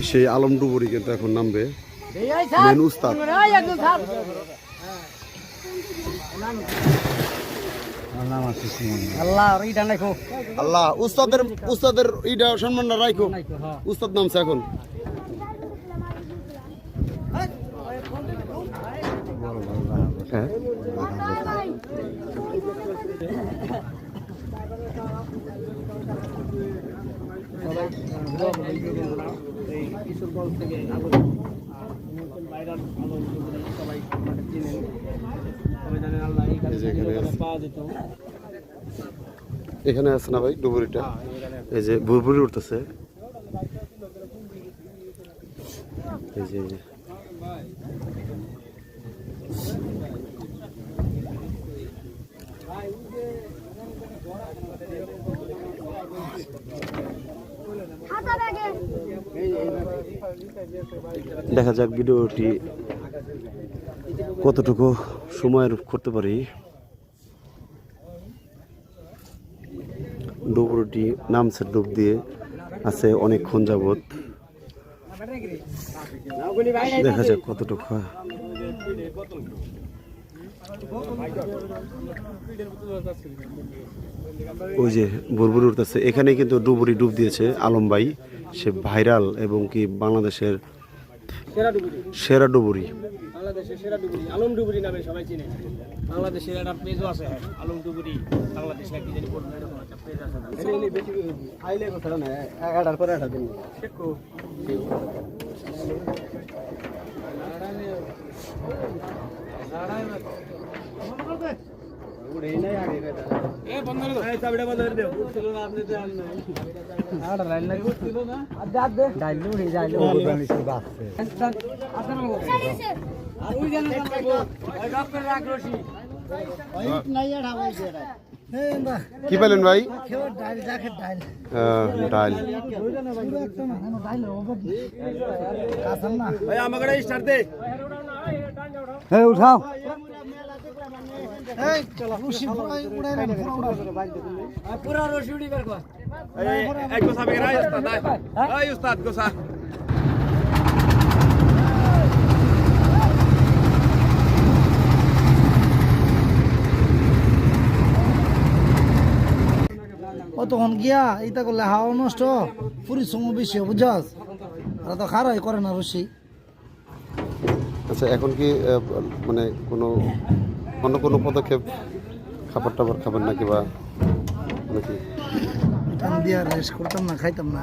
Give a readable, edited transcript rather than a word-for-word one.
সেই আলম ডুবুরি কিন্তু এখন নামবে মেন উস্তাদ। আল্লাহ উস্তাদের ইটা সম্মানটা রাখো। উস্তাদ নামছে এখন। হ্যাঁ এখানে আছে না ভাই ডুবুরিটা, এই যে বুড়বুড়ি উঠতেছে, এই যে দেখা যাক ভিডিওটি কতটুকু সময়ের করতে পারি। ডুবুরিটি নামছে, ডুব দিয়ে আছে অনেকক্ষণ যাবত। দেখা যাক কতটুকু। ওই যে বুড়বুড়ি উঠতেছে, এখানে কিন্তু ডুবুরি ডুব দিয়েছে আলম ভাই, সে ভাইরাল এবং কি বাংলাদেশের সেরা ডুবুরি। বাংলাদেশের সেরা ডুবুরি আলম ডুবুরি নামে সবাই চিনে। বাংলাদেশের একটা পেজও আছে আলম ডুবুরি বাংলাদেশে, একটি জানি পড়লো এরকম একটা পেজ আছে। এনে বেশি আইলে কথা না, এগাটার পরে একটা দিন দেখো উড়ে নাই আগে কথা। এ বন্ধ করে দাও, এই চাবিটা বন্ধ করে দাও। উঠছিল না আপনি দেন না আর লাইন লাগি উঠছিল না, আর দাদ দে ডাইলু উড়ে যাইলো ওখানে বাসছে। আসেন মাগো আর ওই জানা মাগো ওই ডক্টর রাগরশি ওই নাইয়া ঢাবাই দেরা। কি পেলেন ভাই? ডাইল জাকেট ডাইল ডাইল কাসম না ভাই আমাকে স্টার্ট দে। এই উঠাও, এই চলো রশি উড়াই না, পুরো রশি উড়ি বের কর। এই এক গোসা বেরা উস্তাদ, এই উস্তাদ গোসা তখন গিয়া এইটা করলে হাওয়া নষ্ট, পরিশ্রম বেশি বুঝছস, ওরা তো খারাই করে না রশি। আচ্ছা এখন কি মানে অন্য কোনো পদক্ষেপ খাবার টাবার খাবেন নাকি বা নাকি? টান দিয়া রেস্ট করতাম না, খাইতাম না।